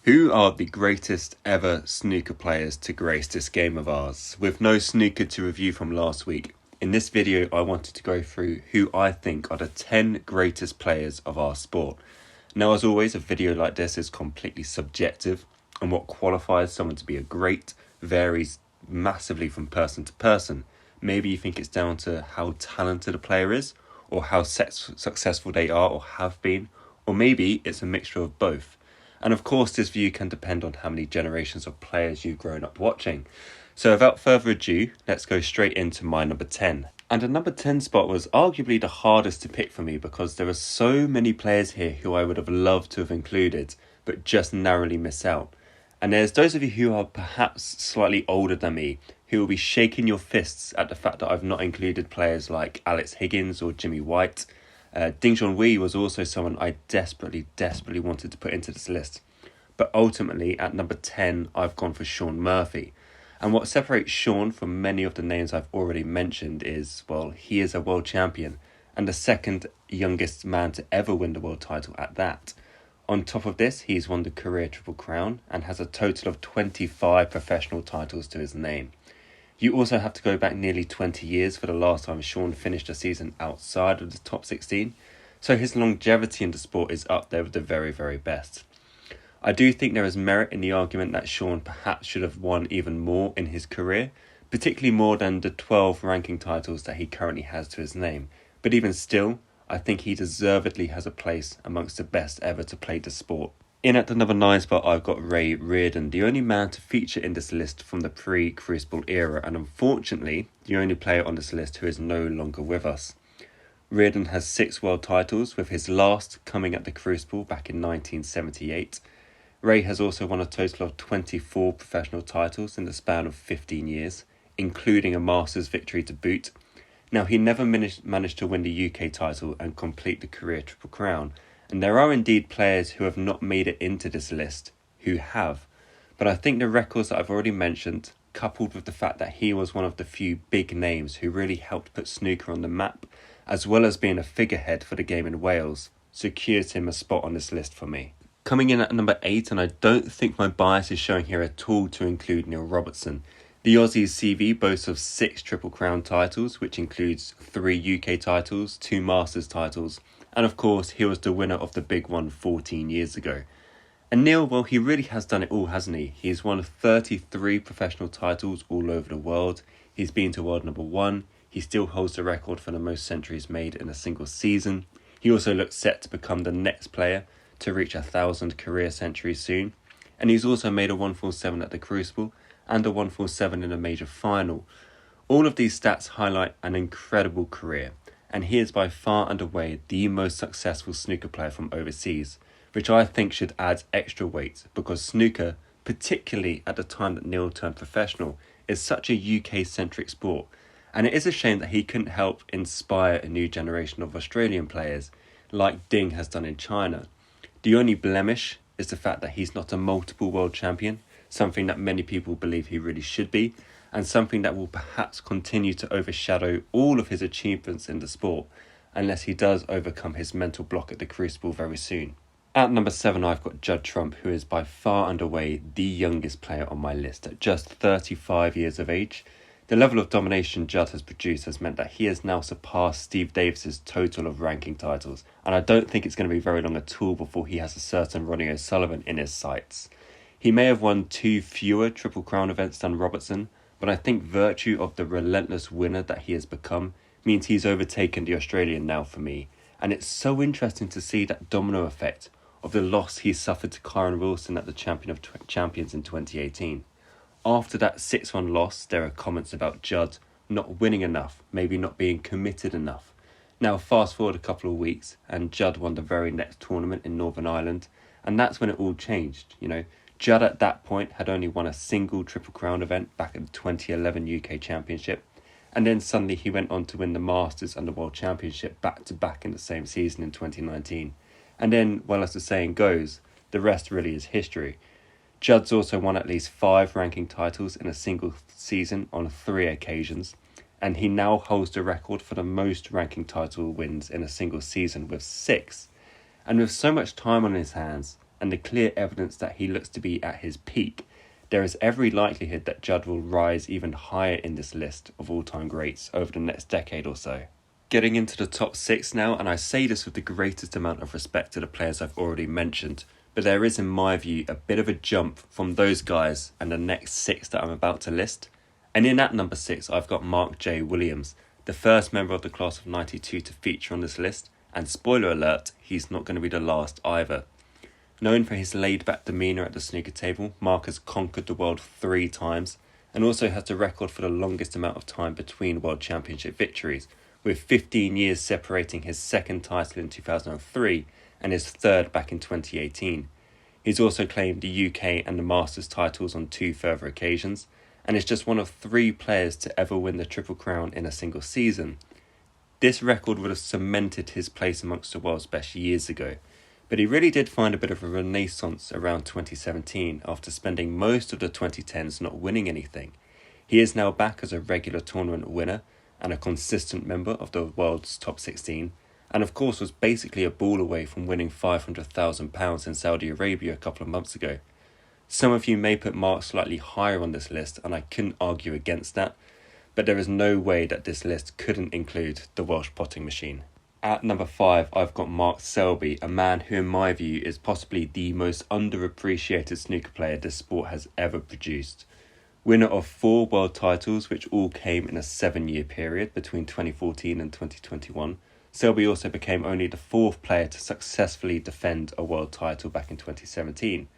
Who are the greatest ever snooker players to grace this game of ours? With no snooker to review from last week, in this video I wanted to go through who I think are the 10 greatest players of our sport. Now, as always, a video like this is completely subjective, and what qualifies someone to be a great varies massively from person to person. Maybe you think it's down to how talented a player is, or how successful they are or have been, or maybe it's a mixture of both. And of course, this view can depend on how many generations of players you've grown up watching. So without further ado, let's go straight into my number 10. And the number 10 spot was arguably the hardest to pick for me because there are so many players here who I would have loved to have included, but just narrowly miss out. And there's those of you who are perhaps slightly older than me who will be shaking your fists at the fact that I've not included players like Alex Higgins or Jimmy White. Ding Junhui was also someone I desperately wanted to put into this list. But ultimately, at number 10, I've gone for Shawn Murphy. And what separates Shawn from many of the names I've already mentioned is, well, he is a world champion and the second youngest man to ever win the world title at that. On top of this, he's won the career Triple Crown and has a total of 25 professional titles to his name. You also have to go back nearly 20 years for the last time Shawn finished a season outside of the top 16, so his longevity in the sport is up there with the very best. I do think there is merit in the argument that Shawn perhaps should have won even more in his career, particularly more than the 12 ranking titles that he currently has to his name, but even still, I think he deservedly has a place amongst the best ever to play the sport. In at the number 9 spot, I've got Ray Reardon, the only man to feature in this list from the pre-Crucible era, and unfortunately, the only player on this list who is no longer with us. Reardon has 6 world titles, with his last coming at the Crucible back in 1978. Ray has also won a total of 24 professional titles in the span of 15 years, including a Masters victory to boot. Now, he never managed to win the UK title and complete the career Triple Crown, and there are indeed players who have not made it into this list who have. But I think the records that I've already mentioned, coupled with the fact that he was one of the few big names who really helped put snooker on the map, as well as being a figurehead for the game in Wales, secures him a spot on this list for me. Coming in at number 8, and I don't think my bias is showing here at all, to include Neil Robertson. The Aussie's CV boasts of 6 Triple Crown titles, which includes 3 UK titles, 2 Masters titles, and of course he was the winner of the big one 14 years ago. And Neil, well, he really has done it all, hasn't he? He's won 33 professional titles all over the world. He's been to world number 1. He still holds the record for the most centuries made in a single season. He also looks set to become the next player to reach 1,000 career centuries soon. And he's also made a 147 at the Crucible and a 147 in a major final. All of these stats highlight an incredible career, and he is by far and away the most successful snooker player from overseas, which I think should add extra weight because snooker, particularly at the time that Neil turned professional, is such a UK-centric sport, and it is a shame that he couldn't help inspire a new generation of Australian players, like Ding has done in China. The only blemish is the fact that he's not a multiple world champion, something that many people believe he really should be, and something that will perhaps continue to overshadow all of his achievements in the sport, unless he does overcome his mental block at the Crucible very soon. At number 7, I've got Judd Trump, who is by far and away the youngest player on my list at just 35 years of age. The level of domination Judd has produced has meant that he has now surpassed Steve Davis's total of ranking titles, and I don't think it's going to be very long at all before he has a certain Ronnie OSullivan in his sights. He may have won 2 fewer Triple Crown events than Robertson, but I think virtue of the relentless winner that he has become means he's overtaken the Australian now for me. And it's so interesting to see that domino effect of the loss he suffered to Kyron Wilson at the Champion of Champions in 2018. After that 6-1 loss, there are comments about Judd not winning enough, maybe not being committed enough. Now fast forward a couple of weeks and Judd won the very next tournament in Northern Ireland, and that's when it all changed, Judd at that point had only won a single Triple Crown event back at the 2011 UK Championship, and then suddenly he went on to win the Masters and the World Championship back-to-back in the same season in 2019. And then, well, as the saying goes, the rest really is history. Judd's also won at least 5 ranking titles in a single season on 3 occasions, and he now holds the record for the most ranking title wins in a single season with 6. And with so much time on his hands, and the clear evidence that he looks to be at his peak, there is every likelihood that Judd will rise even higher in this list of all-time greats over the next decade or so. Getting into the top 6 now, and I say this with the greatest amount of respect to the players I've already mentioned, but there is, in my view, a bit of a jump from those guys and the next 6 that I'm about to list. And in at number 6, I've got Mark J. Williams, the first member of the class of 92 to feature on this list, and spoiler alert, he's not going to be the last either. Known for his laid-back demeanour at the snooker table, Mark has conquered the world 3 times, and also has the record for the longest amount of time between World Championship victories, with 15 years separating his second title in 2003 and his third back in 2018. He's also claimed the UK and the Masters titles on 2 further occasions, and is just one of 3 players to ever win the Triple Crown in a single season. This record would have cemented his place amongst the world's best years ago, but he really did find a bit of a renaissance around 2017 after spending most of the 2010s not winning anything. He is now back as a regular tournament winner and a consistent member of the world's top 16, and of course was basically a ball away from winning £500,000 in Saudi Arabia a couple of months ago. Some of you may put Mark slightly higher on this list, and I couldn't argue against that, but there is no way that this list couldn't include the Welsh potting machine. At number 5, I've got Mark Selby, a man who in my view is possibly the most underappreciated snooker player this sport has ever produced. Winner of 4 world titles, which all came in a 7-year period between 2014 and 2021, Selby also became only the 4th player to successfully defend a world title back in 2017.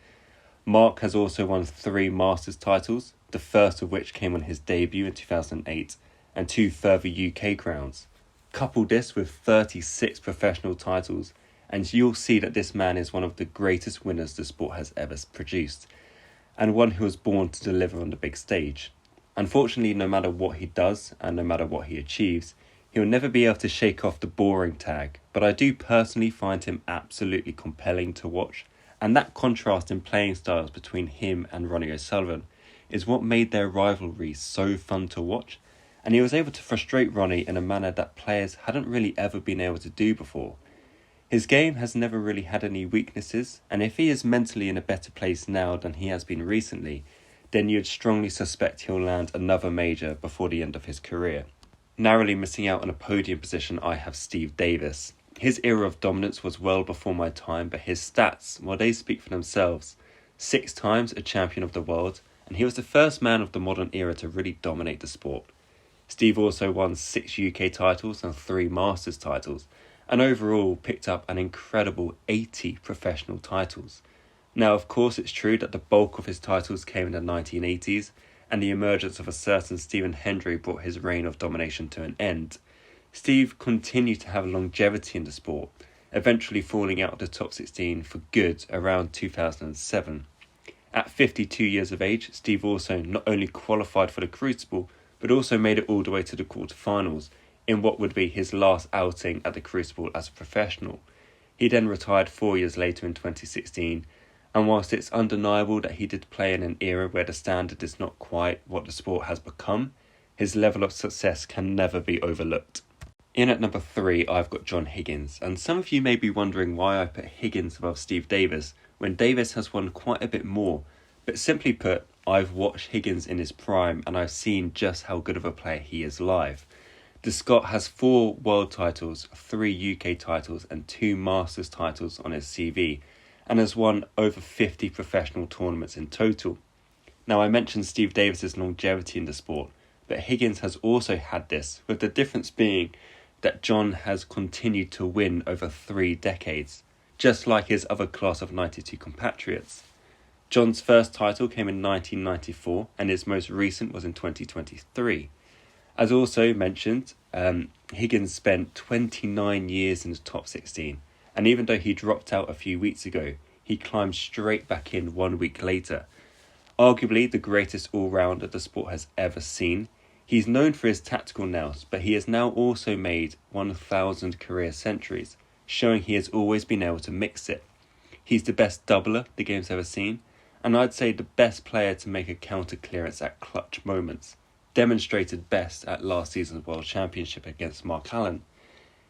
Mark has also won 3 Masters titles, the first of which came on his debut in 2008, and 2 further UK crowns. Couple this with 36 professional titles, and you'll see that this man is one of the greatest winners the sport has ever produced, and one who was born to deliver on the big stage. Unfortunately, no matter what he does, and no matter what he achieves, he'll never be able to shake off the boring tag, but I do personally find him absolutely compelling to watch, and that contrast in playing styles between him and Ronnie OSullivan is what made their rivalry so fun to watch, and he was able to frustrate Ronnie in a manner that players hadn't really ever been able to do before. His game has never really had any weaknesses, and if he is mentally in a better place now than he has been recently, then you'd strongly suspect he'll land another major before the end of his career. Narrowly missing out on a podium position, I have Steve Davis. His era of dominance was well before my time, but his stats, well, they speak for themselves. 6 times a champion of the world, and he was the first man of the modern era to really dominate the sport. Steve also won 6 UK titles and 3 Masters titles, and overall picked up an incredible 80 professional titles. Now, of course, it's true that the bulk of his titles came in the 1980s, and the emergence of a certain Stephen Hendry brought his reign of domination to an end. Steve continued to have longevity in the sport, eventually falling out of the top 16 for good around 2007. At 52 years of age, Steve also not only qualified for the Crucible, but also made it all the way to the quarterfinals, in what would be his last outing at the Crucible as a professional. He then retired 4 years later in 2016, and whilst it's undeniable that he did play in an era where the standard is not quite what the sport has become, his level of success can never be overlooked. In at number 3, I've got John Higgins, and some of you may be wondering why I put Higgins above Steve Davis, when Davis has won quite a bit more, but simply put, I've watched Higgins in his prime, and I've seen just how good of a player he is live. The Scot has 4 world titles, 3 UK titles and 2 Masters titles on his CV, and has won over 50 professional tournaments in total. Now, I mentioned Steve Davis's longevity in the sport, but Higgins has also had this, with the difference being that John has continued to win over 3 decades, just like his other class of 92 compatriots. John's first title came in 1994, and his most recent was in 2023. As also mentioned, Higgins spent 29 years in the top 16, and even though he dropped out a few weeks ago, he climbed straight back in 1 week later. Arguably the greatest all-rounder the sport has ever seen, he's known for his tactical nous, but he has now also made 1,000 career centuries, showing he has always been able to mix it. He's the best doubler the game's ever seen, and I'd say the best player to make a counter clearance at clutch moments, demonstrated best at last season's World Championship against Mark Allen.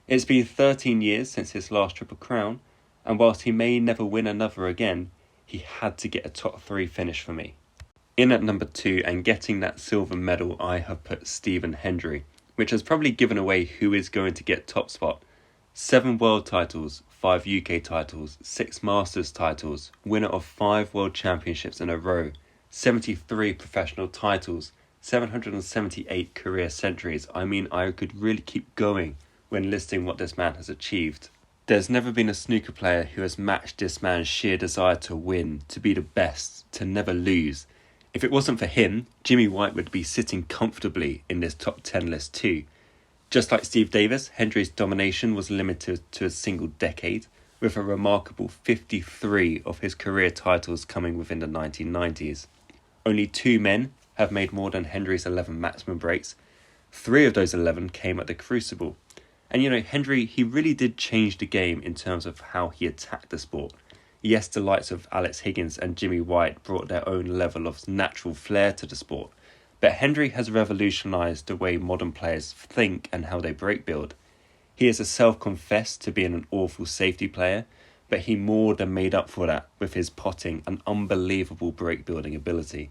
It's been 13 years since his last Triple Crown, and whilst he may never win another again, he had to get a top 3 finish for me. In at number 2 and getting that silver medal, I have put Stephen Hendry, which has probably given away who is going to get top spot. 7 world titles, 5 UK titles, 6 Masters titles, winner of 5 world championships in a row, 73 professional titles, 778 career centuries. I mean, I could really keep going when listing what this man has achieved. There's never been a snooker player who has matched this man's sheer desire to win, to be the best, to never lose. If it wasn't for him, Jimmy White would be sitting comfortably in this top 10 list too. Just like Steve Davis, Hendry's domination was limited to a single decade, with a remarkable 53 of his career titles coming within the 1990s. Only 2 men have made more than Hendry's 11 maximum breaks. 3 of those 11 came at the Crucible. And Hendry, he really did change the game in terms of how he attacked the sport. Yes, the likes of Alex Higgins and Jimmy White brought their own level of natural flair to the sport, but Hendry has revolutionised the way modern players think and how they break build. He is a self-confessed to being an awful safety player, but he more than made up for that with his potting and unbelievable break building ability.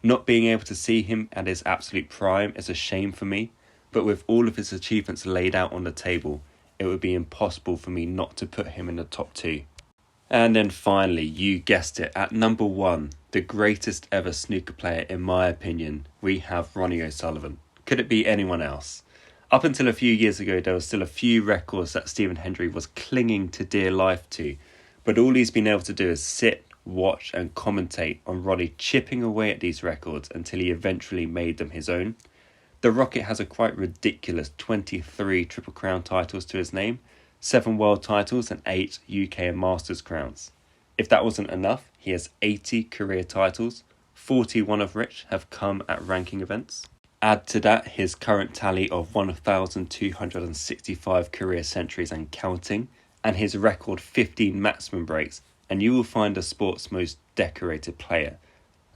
Not being able to see him at his absolute prime is a shame for me, but with all of his achievements laid out on the table, it would be impossible for me not to put him in the top 2. And then finally, you guessed it, at number 1, the greatest ever snooker player in my opinion, we have Ronnie OSullivan. Could it be anyone else? Up until a few years ago, there were still a few records that Stephen Hendry was clinging to dear life to, but all he's been able to do is sit, watch and commentate on Ronnie chipping away at these records until he eventually made them his own. The Rocket has a quite ridiculous 23 Triple Crown titles to his name, 7 world titles and 8 UK and Masters crowns. If that wasn't enough, he has 80 career titles, 41 of which have come at ranking events. Add to that his current tally of 1,265 career centuries and counting, and his record 15 maximum breaks, and you will find the sport's most decorated player.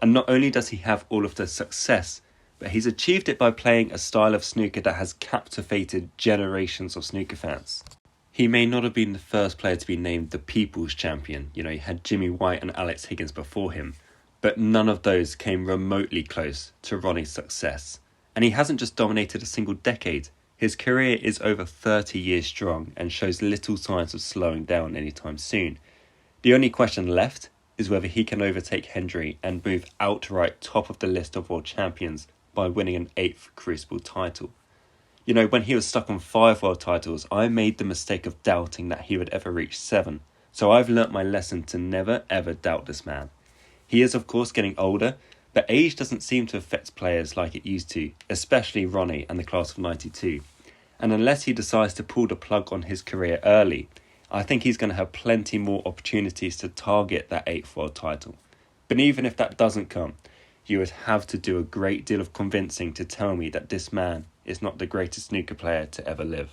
And not only does he have all of the success, but he's achieved it by playing a style of snooker that has captivated generations of snooker fans. He may not have been the first player to be named the People's Champion. He had Jimmy White and Alex Higgins before him, but none of those came remotely close to Ronnie's success. And he hasn't just dominated a single decade. His career is over 30 years strong and shows little signs of slowing down anytime soon. The only question left is whether he can overtake Hendry and move outright top of the list of world champions by winning an 8th Crucible title. When he was stuck on 5 world titles, I made the mistake of doubting that he would ever reach 7. So I've learnt my lesson to never ever doubt this man. He is of course getting older, but age doesn't seem to affect players like it used to, especially Ronnie and the class of 92. And unless he decides to pull the plug on his career early, I think he's going to have plenty more opportunities to target that 8th world title. But even if that doesn't come, you would have to do a great deal of convincing to tell me that this man is not the greatest snooker player to ever live.